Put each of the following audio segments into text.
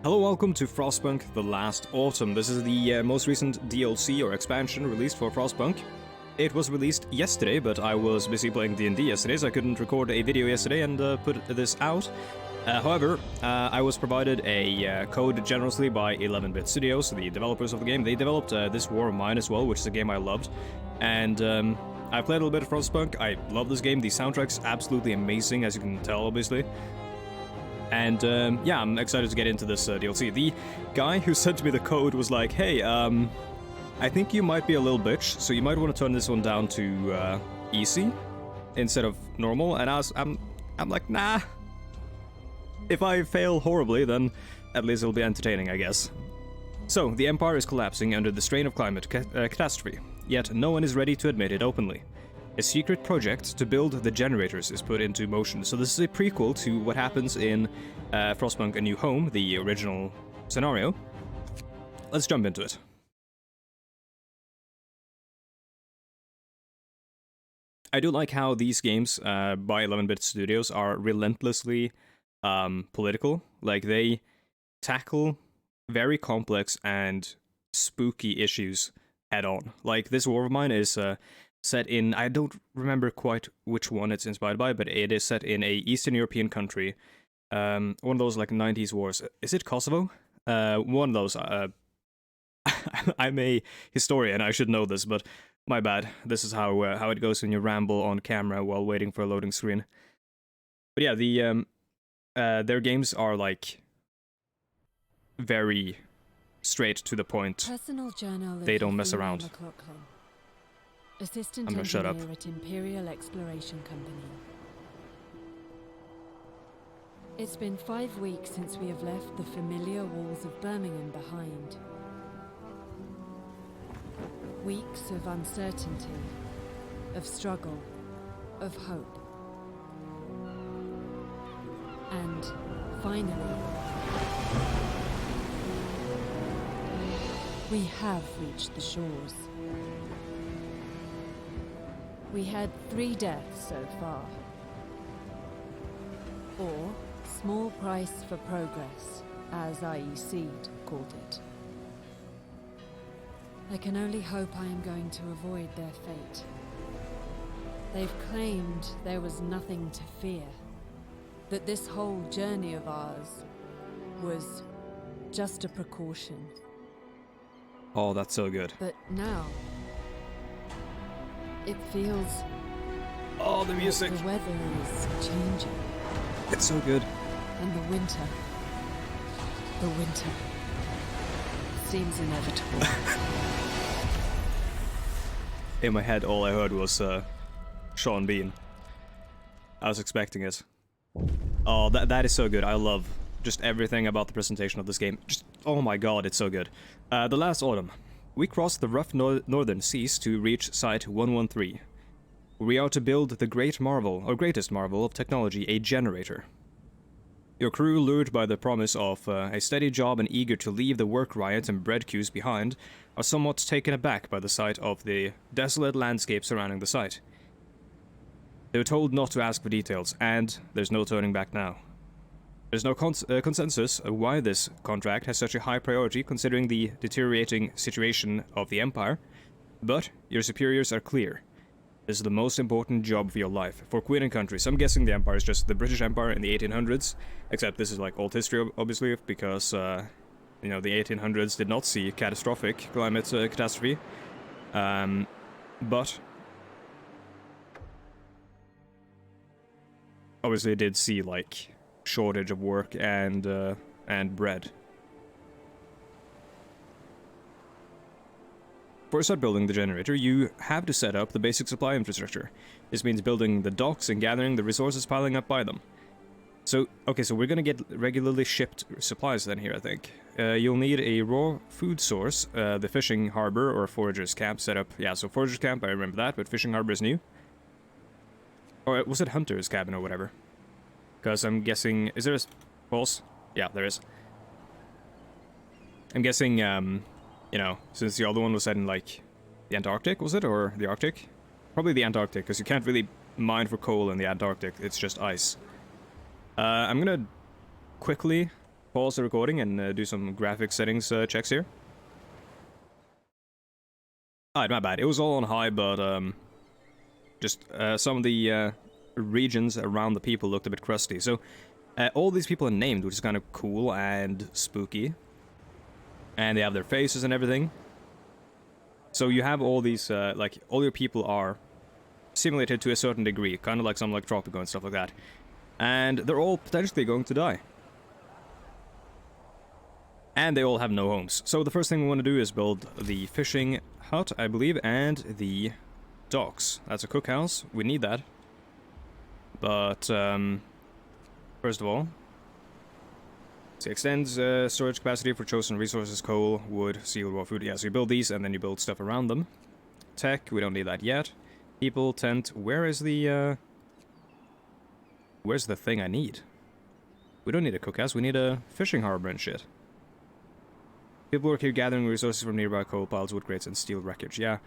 Hello, welcome to Frostpunk The Last Autumn. This is the most recent DLC or expansion released for Frostpunk. It was released yesterday, but I was busy playing D&D yesterday, so I couldn't record a video yesterday and put this out. However, I was provided a code generously by 11-Bit Studios, the developers of the game. They developed this War of Mine as well, which is a game I loved. And I played a little bit of Frostpunk. I love this game. The soundtrack's absolutely amazing, as you can tell, obviously. And yeah, I'm excited to get into this DLC. The guy who sent me the code was like, hey, I think you might be a little bitch, so you might want to turn this one down to easy instead of normal. And I'm like, nah. If I fail horribly, then at least it'll be entertaining, I guess. So, the Empire is collapsing under the strain of climate catastrophe, yet no one is ready to admit it openly. A secret project to build the generators is put into motion. So this is a prequel to what happens in Frostpunk A New Home, the original scenario. Let's jump into it. I do like how these games by 11-Bit Studios are relentlessly political. Like, they tackle very complex and spooky issues head-on. Like, this War of Mine is set in, I don't remember quite which one it's inspired by, but it is set in a Eastern European country. One of those, like, 90s wars. Is it Kosovo? One of those. I'm a historian, I should know this, but my bad. This is how it goes when you ramble on camera while waiting for a loading screen. But yeah, the their games are, like, very straight to the point. They don't mess around. Assistant I'm gonna shut up. Engineer at Imperial Exploration Company. It's been 5 weeks since we have left the familiar walls of Birmingham behind. Weeks of uncertainty, of struggle, of hope. And finally, we have reached the shores. We had 3 deaths so far. Or, small price for progress, as IEC called it. I can only hope I am going to avoid their fate. They've claimed there was nothing to fear. That this whole journey of ours was just a precaution. Oh, that's so good. But now, it feels... Oh, the music! The weather is changing. It's so good. And the winter seems inevitable. In my head, all I heard was Sean Bean. I was expecting it. Oh, that is so good. I love just everything about the presentation of this game. Just, oh my god, it's so good. The last autumn. We crossed the rough northern seas to reach Site 113. We are to build the greatest marvel of technology, a generator. Your crew, lured by the promise of a steady job and eager to leave the work riots and bread queues behind, are somewhat taken aback by the sight of the desolate landscape surrounding the site. They were told not to ask for details, and there's no turning back now. There's no consensus of why this contract has such a high priority considering the deteriorating situation of the Empire, but your superiors are clear. This is the most important job of your life, for Queen and Country. So I'm guessing the Empire is just the British Empire in the 1800s, except this is like old history, obviously, because, you know, the 1800s did not see catastrophic climate catastrophe, but obviously it did see, like, shortage of work and bread. For start building the generator, you have to set up the basic supply infrastructure. This means building the docks and gathering the resources piling up by them. So, okay, so we're gonna get regularly shipped supplies then here, I think. You'll need a raw food source, the fishing harbor or forager's camp set up. Yeah, so forager's camp, I remember that, but fishing harbor is new. Or was it hunter's cabin or whatever? Because I'm guessing... Is there a pulse? Yeah, there is. I'm guessing, you know, since the other one was set in, like, the Antarctic, was it? Or the Arctic? Probably the Antarctic, because you can't really mine for coal in the Antarctic. It's just ice. I'm gonna quickly pause the recording and do some graphic settings checks here. Alright, my bad. It was all on high, but just some of the regions around the people looked a bit crusty. So all these people are named, which is kind of cool and spooky. And they have their faces and everything. So you have all these, like, all your people are simulated to a certain degree, kind of like something like Tropico and stuff like that. And they're all potentially going to die. And they all have no homes. So the first thing we want to do is build the fishing hut, I believe, and the docks. That's a cookhouse. We need that. But, first of all, so extends storage capacity for chosen resources, coal, wood, steel, raw food. Yeah, so you build these and then you build stuff around them. Tech, we don't need that yet. People, tent, where's the thing I need? We don't need a cookhouse, we need a fishing harbor and shit. People work here gathering resources from nearby coal piles, wood crates, and steel wreckage, yeah.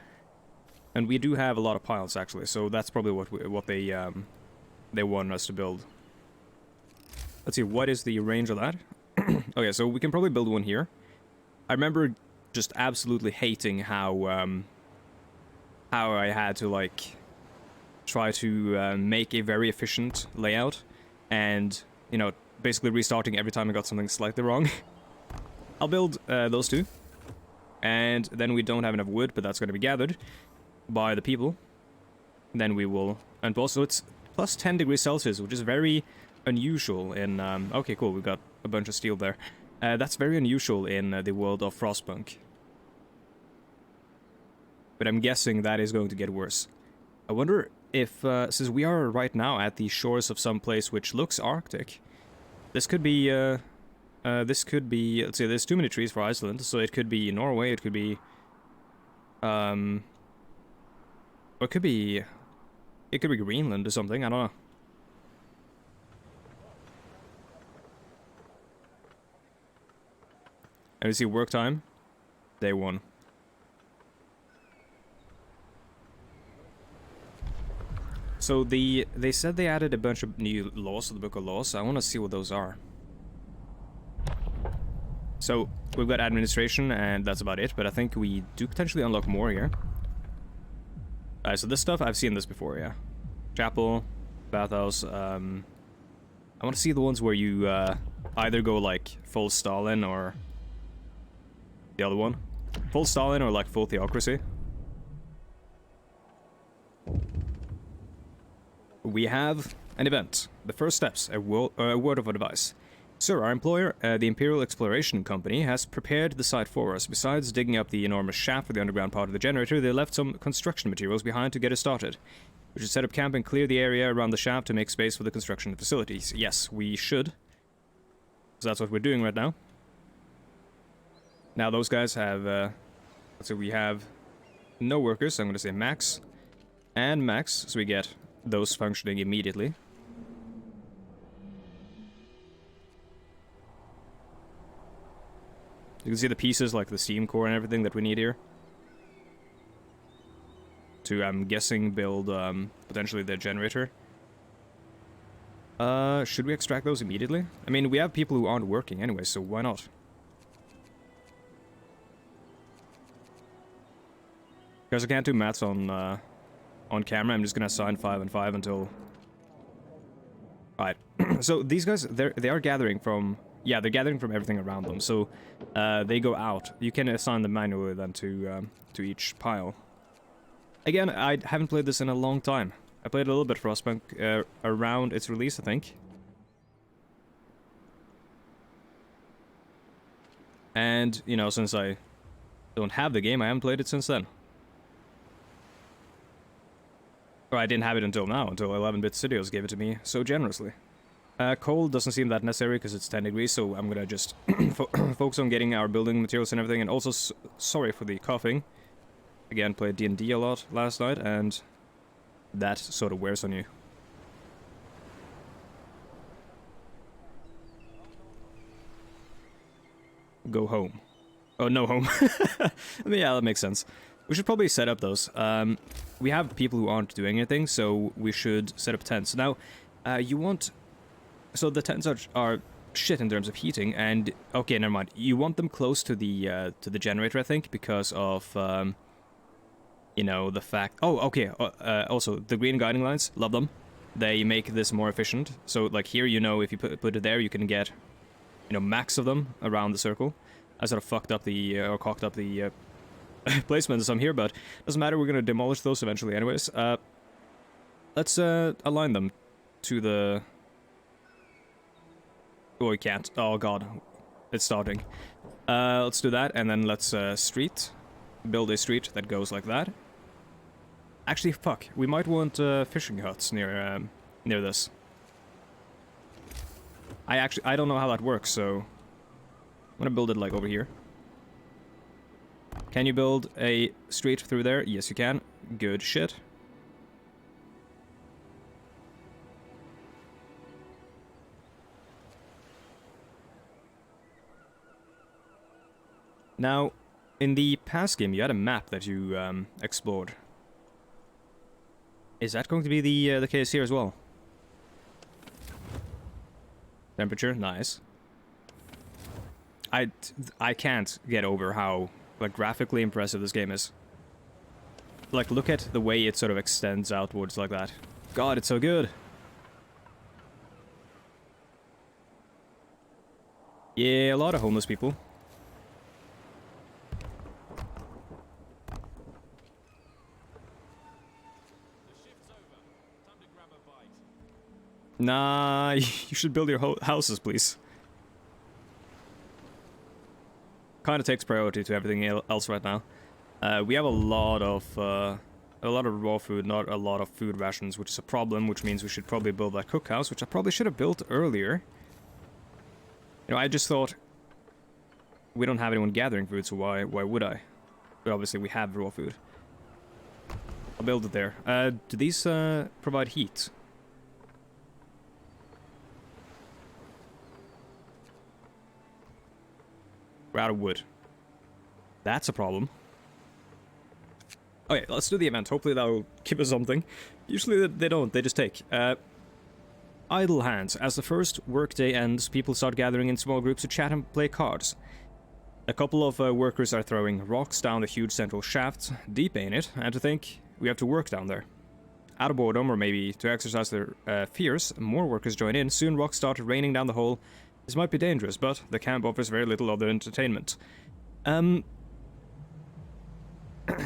And we do have a lot of piles, actually, so that's probably what they want us to build. Let's see, what is the range of that? Okay, so we can probably build one here. I remember just absolutely hating how I had to, like, try to make a very efficient layout, and, you know, basically restarting every time I got something slightly wrong. I'll build those two, and then we don't have enough wood, but that's going to be gathered by the people. Then we will, and also it's plus 10 degrees Celsius, which is very unusual in, okay, cool, we got a bunch of steel there. That's very unusual in the world of Frostpunk. But I'm guessing that is going to get worse. I wonder if, since we are right now at the shores of some place which looks Arctic, this could be, let's say there's too many trees for Iceland, so it could be Norway, it could be, or it could be Greenland or something, I don't know. And we see work time, day 1. So they said they added a bunch of new laws to the Book of Laws. I want to see what those are. So we've got administration, and that's about it. But I think we do potentially unlock more here. So this stuff, I've seen this before, yeah. Chapel, bathhouse. I want to see the ones where you either go like full Stalin or the other one. Full Stalin or like full theocracy. We have an event. The first steps, a word of advice. Sir, our employer, the Imperial Exploration Company, has prepared the site for us. Besides digging up the enormous shaft for the underground part of the generator, they left some construction materials behind to get us started. We should set up camp and clear the area around the shaft to make space for the construction facilities. Yes, we should. So that's what we're doing right now. Now those guys have, let's say we have no workers, so I'm going to say max and max, so we get those functioning immediately. You can see the pieces like the steam core and everything that we need here. To, I'm guessing, build potentially the generator. Should we extract those immediately? I mean, we have people who aren't working anyway, so why not? Because I can't do maths on camera, I'm just gonna assign 5 and 5 until... Alright, so these guys, they are gathering from... Yeah, they're gathering from everything around them, so they go out. You can assign them manually then to each pile. Again, I haven't played this in a long time. I played a little bit Frostpunk around its release, I think. And, you know, since I don't have the game, I haven't played it since then. Or I didn't have it until now, until 11-bit Studios gave it to me so generously. Coal doesn't seem that necessary because it's 10 degrees, so I'm gonna just focus on getting our building materials and everything. And also, sorry for the coughing. Again, played D&D a lot last night, and that sort of wears on you. Go home. Oh, no home. I mean, yeah, that makes sense. We should probably set up those. We have people who aren't doing anything, so we should set up tents. Now, you want... So the tents are shit in terms of heating, and okay, never mind. You want them close to the generator, I think, because of you know, the fact. Oh, okay. Also, the green guiding lines, love them. They make this more efficient. So, like here, you know, if you put it there, you can get, you know, max of them around the circle. I sort of fucked up the or cocked up the placement of some here, but doesn't matter. We're gonna demolish those eventually, anyways. Let's align them to the. Oh, we can't. Oh god, it's starting. Let's do that, and then let's build a street that goes like that. Actually, fuck, we might want fishing huts near this. I don't know how that works, so I'm gonna build it like over here. Can you build a street through there? Yes, you can. Good shit. Now, in the past game, you had a map that you explored. Is that going to be the case here as well? Temperature, nice. I can't get over how like graphically impressive this game is. Like, look at the way it sort of extends outwards like that. God, it's so good. Yeah, a lot of homeless people. Nah, you should build your houses, please. Kind of takes priority to everything else right now. We have a lot of raw food, not a lot of food rations, which is a problem, which means we should probably build that cookhouse, which I probably should have built earlier. You know, I just thought we don't have anyone gathering food, so why would I? But obviously we have raw food. I'll build it there. Do these provide heat? We're out of wood. That's a problem. Okay, let's do the event. Hopefully that'll give us something. Usually they don't, they just take. Idle hands. As the first workday ends, people start gathering in small groups to chat and play cards. A couple of workers are throwing rocks down the huge central shaft, deep in it, and to think we have to work down there. Out of boredom, or maybe to exercise their fears, more workers join in. Soon rocks start raining down the hole. This might be dangerous, but the camp offers very little other entertainment.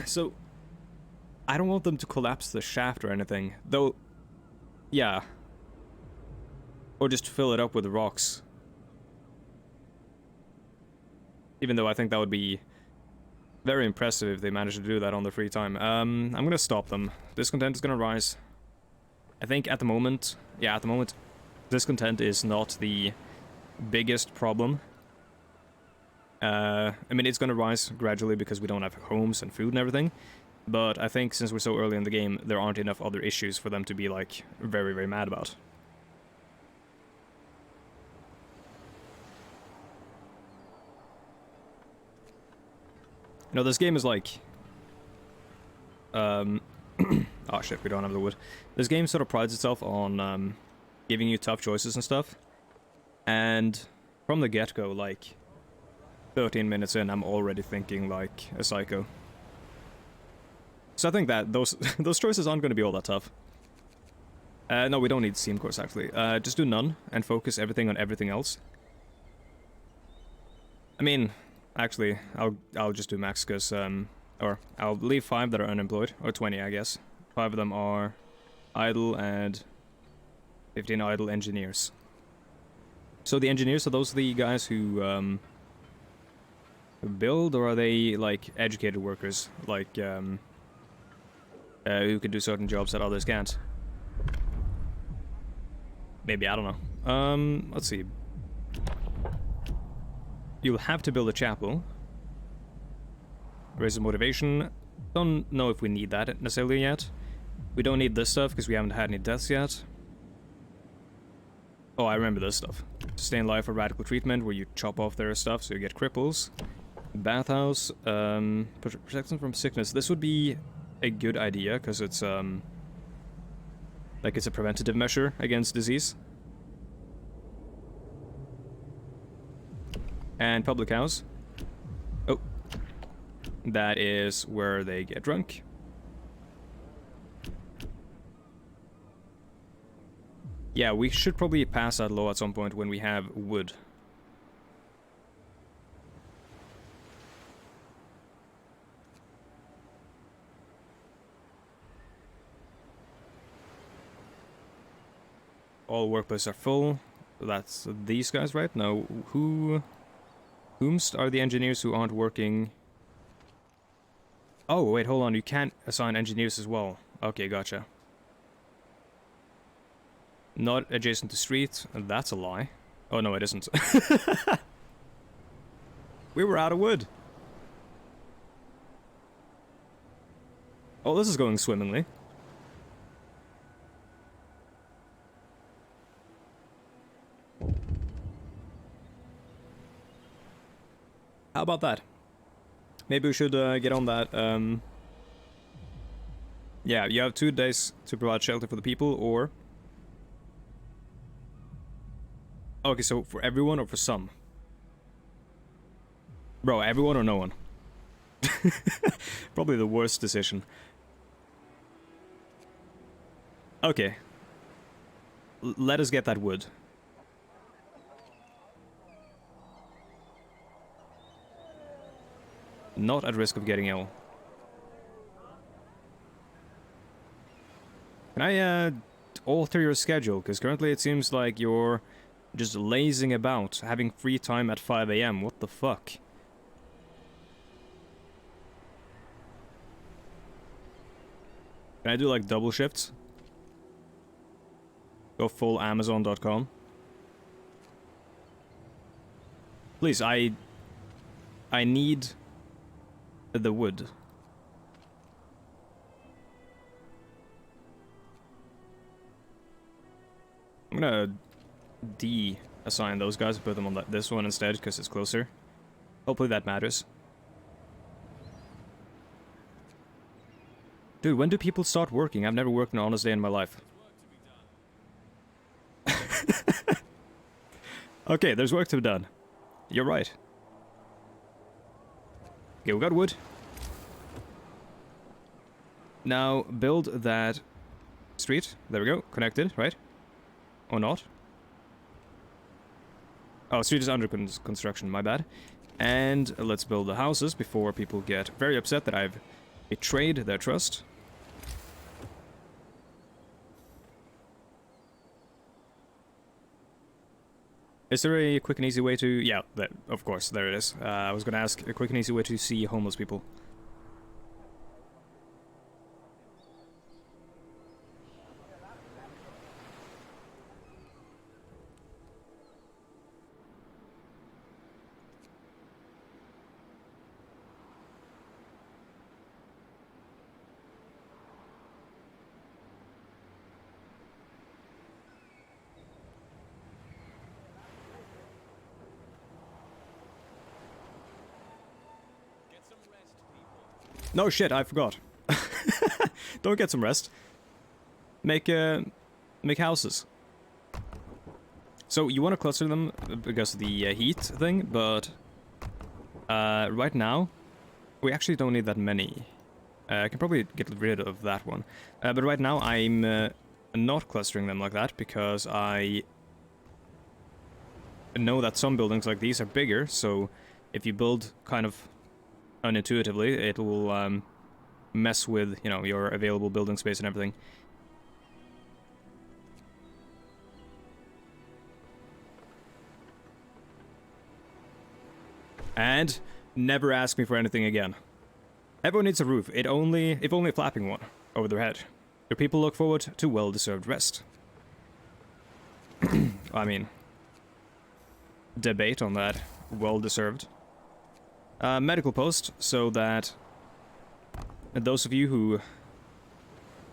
So, I don't want them to collapse the shaft or anything, though, yeah. Or just fill it up with rocks. Even though I think that would be very impressive if they managed to do that on their free time. I'm gonna stop them. Discontent is gonna rise. I think at the moment, yeah, at the moment, discontent is not the biggest problem. I mean, it's gonna rise gradually because we don't have homes and food and everything, but I think since we're so early in the game, there aren't enough other issues for them to be, like, very, very mad about. You know, this game is like... oh shit, we don't have the wood. This game sort of prides itself on giving you tough choices and stuff. And from the get-go, like, 13 minutes in, I'm already thinking like a psycho. So I think that those choices aren't going to be all that tough. No, we don't need Steam course, actually. Just do none, and focus everything on everything else. I mean, actually, I'll just do max, because, or I'll leave 5 that are unemployed, or 20, I guess. 5 of them are idle, and 15 idle engineers. So the engineers, are those the guys who build, or are they, like, educated workers, like, who can do certain jobs that others can't? Maybe, I don't know. Let's see. You'll have to build a chapel. Raise the motivation. Don't know if we need that necessarily yet. We don't need this stuff because we haven't had any deaths yet. Oh, I remember this stuff. Sustain life for radical treatment, where you chop off their stuff so you get cripples. Bathhouse, protection from sickness. This would be a good idea, because it's, like, it's a preventative measure against disease. And public house. Oh. That is where they get drunk. Yeah, we should probably pass that law at some point when we have wood. All workplaces are full. That's these guys, right? No, whomst are the engineers who aren't working? Oh, wait, hold on. You can't assign engineers as well. Okay, gotcha. Not adjacent to street. That's a lie. Oh, no, it isn't. We were out of wood. Oh, this is going swimmingly. How about that? Maybe we should get on that. Yeah, you have 2 days to provide shelter for the people, or... Okay, so for everyone or for some? Bro, everyone or no one? Probably the worst decision. Okay. Let us get that wood. Not at risk of getting ill. Can I alter your schedule? Because currently it seems like you're just lazing about, having free time at 5 AM. What the fuck? Can I do like double shifts? Go full Amazon.com. Please, I need the wood. I'm gonna de-assign those guys and put them on this one instead, because it's closer. Hopefully that matters. Dude, when do people start working? I've never worked an honest day in my life. Okay, there's work to be done. You're right. Okay, we got wood. Now, build that street. There we go. Connected, right? Or not? Oh, street is under construction, my bad. And let's build the houses before people get very upset that I've betrayed their trust. Is there a quick and easy way to... Yeah, of course, there it is. I was gonna ask a quick and easy way to see homeless people. No shit, I forgot. Don't get some rest. Make houses. So you want to cluster them because of the heat thing, but right now we actually don't need that many. I can probably get rid of that one. But right now I'm not clustering them like that because I know that some buildings like these are bigger, so if you build kind of unintuitively, it will mess with, you know, your available building space and everything. And never ask me for anything again. Everyone needs a roof, if only a flapping one, over their head. Your people look forward to well-deserved rest. I mean, debate on that. Well-deserved. Medical post, so that those of you who,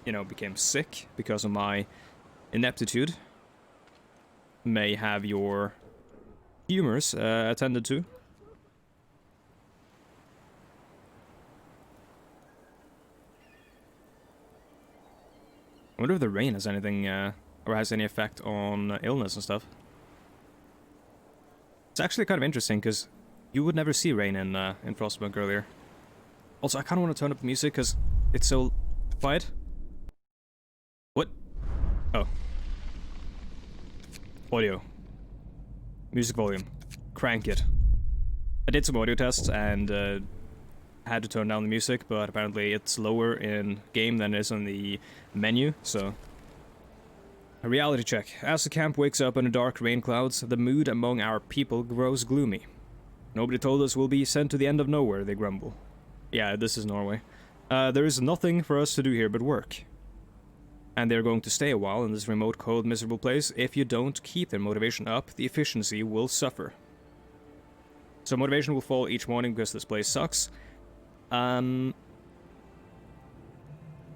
you know, became sick because of my ineptitude may have your humors attended to. I wonder if the rain has anything, or has any effect on illness and stuff. It's actually kind of interesting, because You would never see rain in Frostpunk earlier. Also, I kind of want to turn up the music because it's so quiet. What? Oh. Audio. Music volume. Crank it. I did some audio tests and had to turn down the music, but apparently it's lower in game than it is on the menu, so... A reality check. As the camp wakes up under dark rain clouds, the mood among our people grows gloomy. Nobody told us we'll be sent to the end of nowhere, they grumble. Yeah, this is Norway. There is nothing for us to do here but work. And they're going to stay a while in this remote, cold, miserable place. If you don't keep their motivation up, the efficiency will suffer. So motivation will fall each morning because this place sucks.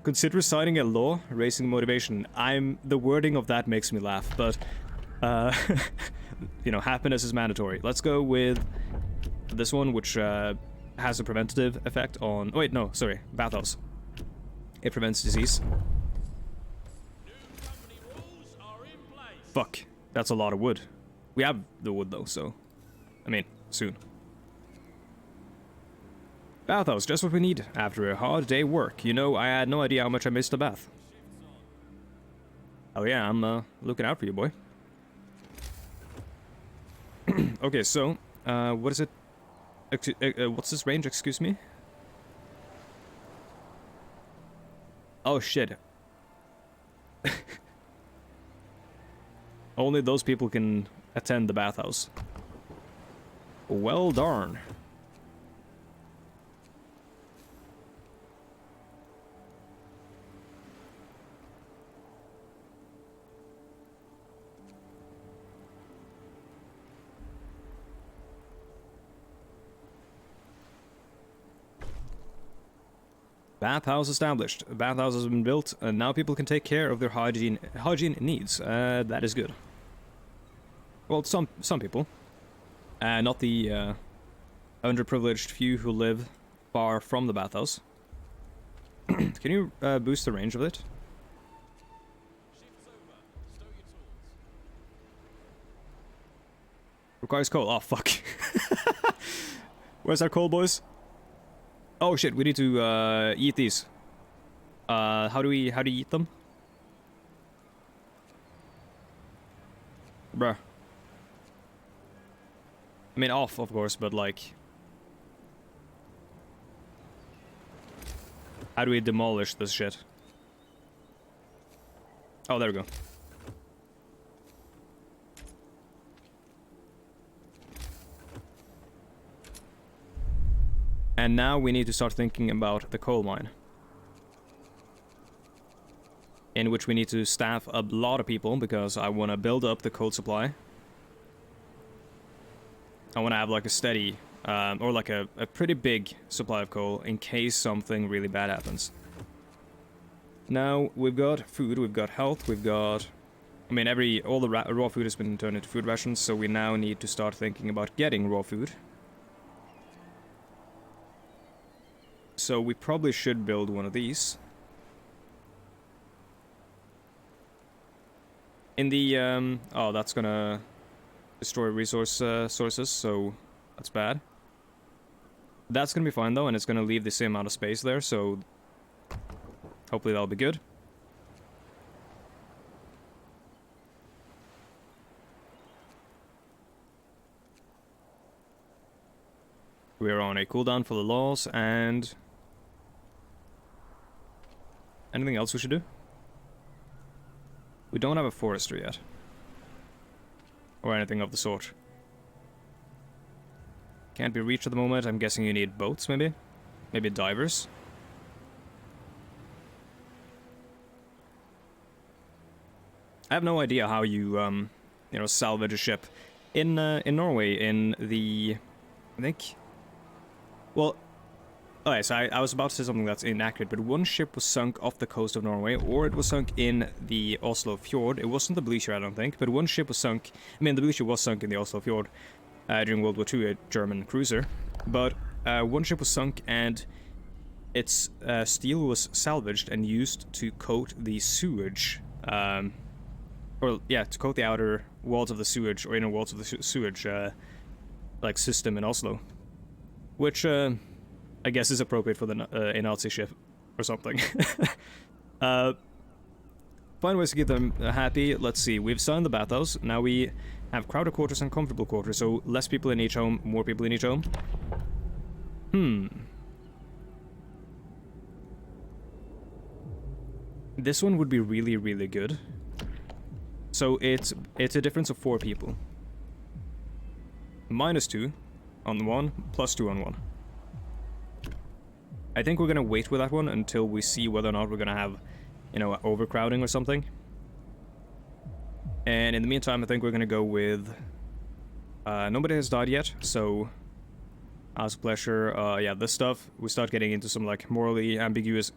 Consider signing a law raising motivation. The wording of that makes me laugh, but you know, happiness is mandatory. Let's go with this one, which has a preventative effect on... Oh, wait, no, sorry, bathhouse. It prevents disease. Fuck, that's a lot of wood. We have the wood though, so... I mean, soon. Bathhouse, just what we need after a hard day work. You know, I had no idea how much I missed a bath. Oh yeah, I'm looking out for you, boy. Okay, so, what is it? What's this range, excuse me? Oh shit. Only those people can attend the bathhouse. Well darn. Bathhouse established. A bathhouse has been built, and now people can take care of their hygiene needs. That is good. Well, some people. Not the underprivileged few who live far from the bathhouse. Can you boost the range of it? Requires coal. Oh, fuck. Where's our coal, boys? Oh shit, we need to eat these. How do you eat them? Bruh. I mean off, of course, but like... How do we demolish this shit? Oh, there we go. And now we need to start thinking about the coal mine. In which we need to staff a lot of people, because I want to build up the coal supply. I want to have like a steady, or like a pretty big supply of coal in case something really bad happens. Now, we've got food, we've got health, we've got... I mean, all the raw food has been turned into food rations, so we now need to start thinking about getting raw food. So we probably should build one of these. In the, oh, that's gonna destroy resource sources, so that's bad. That's gonna be fine though, and it's gonna leave the same amount of space there, so hopefully that'll be good. We're on a cooldown for the laws, and... Anything else we should do? We don't have a forester yet. Or anything of the sort. Can't be reached at the moment. I'm guessing you need boats, maybe? Maybe divers? I have no idea how you, you know, salvage a ship. In Norway, in the... I think... Well... Okay, so I was about to say something that's inaccurate, but one ship was sunk off the coast of Norway, or it was sunk in the Oslo Fjord. It wasn't the Bleacher, I don't think, but one ship was sunk... I mean, the Bleacher was sunk in the Oslo Fjord during World War II, a German cruiser. But one ship was sunk, and its steel was salvaged and used to coat the sewage. Or, yeah, to coat the outer walls of the sewage, or inner walls of the sewage like system in Oslo, which I guess is appropriate for the a Nazi ship or something. Find ways to keep them happy. Let's see, we've signed the bathhouse. Now we have crowded quarters and comfortable quarters, so less people in each home, more people in each home. This one would be really, really good. So it's a difference of 4 people. -2 on one, +2 on one. I think we're gonna wait with that one until we see whether or not we're gonna have, you know, overcrowding or something. And in the meantime, I think we're gonna go with... nobody has died yet, so... As a pleasure, yeah, this stuff, we start getting into some, like, morally ambiguous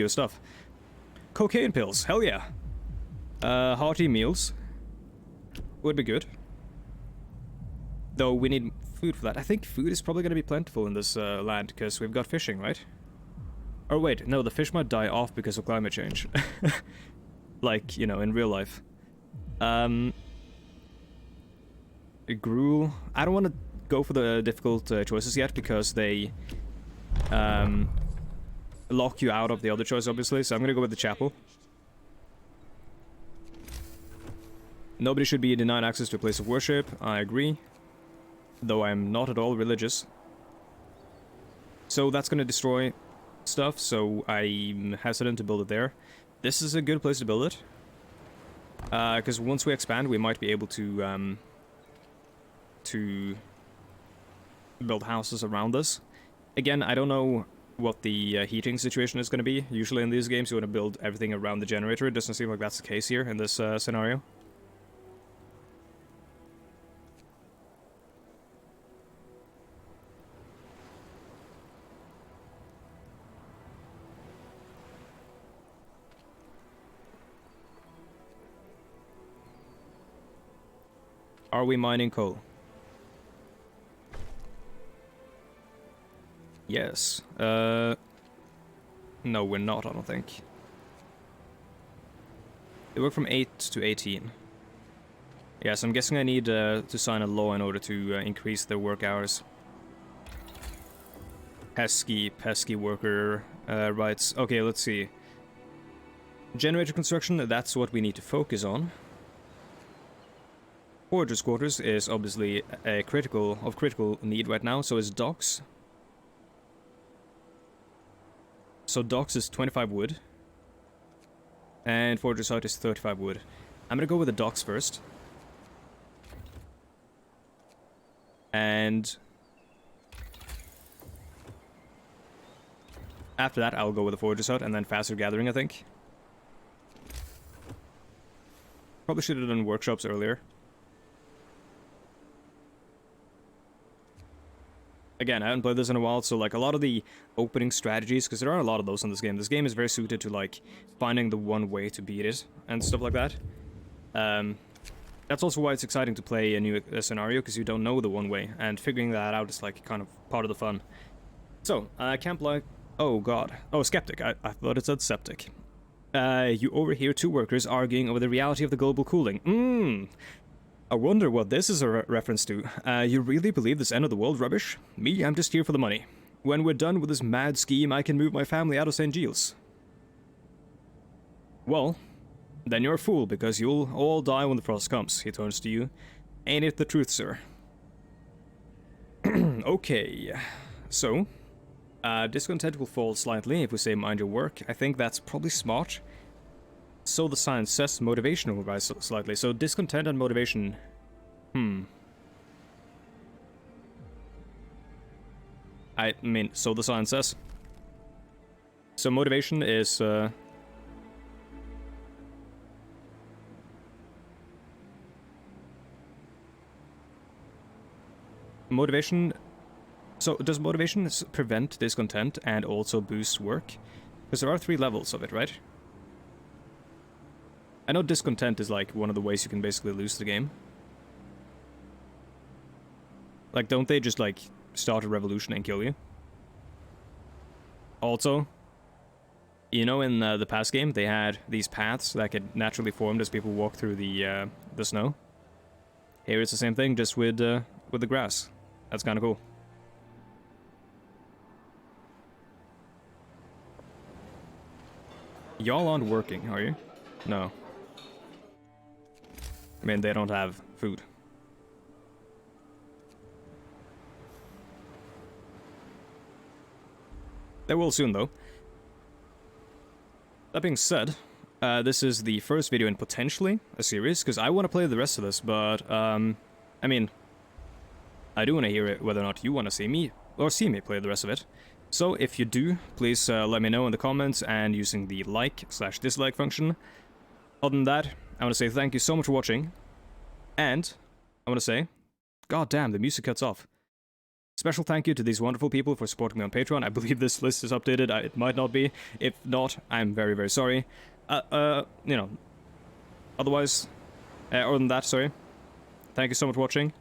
stuff. Cocaine pills, hell yeah! Hearty meals would be good. Though we need food for that. I think food is probably gonna be plentiful in this land, because we've got fishing, right? Or wait, no, the fish might die off because of climate change. Like, you know, in real life. Gruel. I don't want to go for the difficult choices yet, because they lock you out of the other choice, obviously, so I'm gonna go with the chapel. Nobody should be denied access to a place of worship, I agree. Though I'm not at all religious. So that's gonna destroy stuff, so I'm hesitant to build it there. This is a good place to build it. Because once we expand, we might be able to build houses around us. Again, I don't know what the heating situation is going to be. Usually in these games, you want to build everything around the generator. It doesn't seem like that's the case here in this scenario. Are we mining coal? Yes. No, we're not, I don't think. They work from 8 to 18. Yes, I'm guessing I need to sign a law in order to increase their work hours. Pesky worker rights. Okay, let's see. Generator construction, that's what we need to focus on. Foragers' quarters is obviously of critical need right now, so is docks. So docks is 25 wood. And Forger's hut is 35 wood. I'm gonna go with the docks first. And after that, I'll go with the Forger's hut, and then faster gathering, I think. Probably should have done workshops earlier. Again, I haven't played this in a while, so like a lot of the opening strategies, because there are a lot of those in this game. This game is very suited to like finding the one way to beat it and stuff like that. That's also why it's exciting to play a new scenario, because you don't know the one way, and figuring that out is like kind of part of the fun. So, camp like... Oh god. Oh, skeptic. I thought it said septic. You overhear 2 workers arguing over the reality of the global cooling. I wonder what this is a reference to. You really believe this end of the world rubbish? Me, I'm just here for the money. When we're done with this mad scheme, I can move my family out of St. Giles. Well, then you're a fool, because you'll all die when the frost comes. He turns to you. Ain't it the truth, sir? Okay. So, discontent will fall slightly if we say mind your work. I think that's probably smart. So the science says motivation will rise slightly. So discontent and motivation. I mean, so the science says. So motivation is... Motivation... So does motivation prevent discontent and also boost work? Because there are 3 levels of it, right? I know discontent is like one of the ways you can basically lose the game. Like, don't they just like start a revolution and kill you? Also, you know, in the past game, they had these paths that could naturally form as people walk through the snow. Here it's the same thing, just with the grass. That's kind of cool. Y'all aren't working, are you? No. I mean, they don't have food. They will soon, though. That being said, this is the first video in potentially a series, because I want to play the rest of this, but, I mean, I do want to hear it whether or not you want to see me play the rest of it. So, if you do, please let me know in the comments and using the like/dislike function. Other than that, I want to say thank you so much for watching, and I want to say, god damn, the music cuts off. Special thank you to these wonderful people for supporting me on Patreon. I believe this list is updated. It might not be. If not, I'm very, very sorry. You know, otherwise, other than that, sorry. Thank you so much for watching.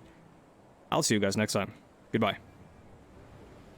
I'll see you guys next time. Goodbye.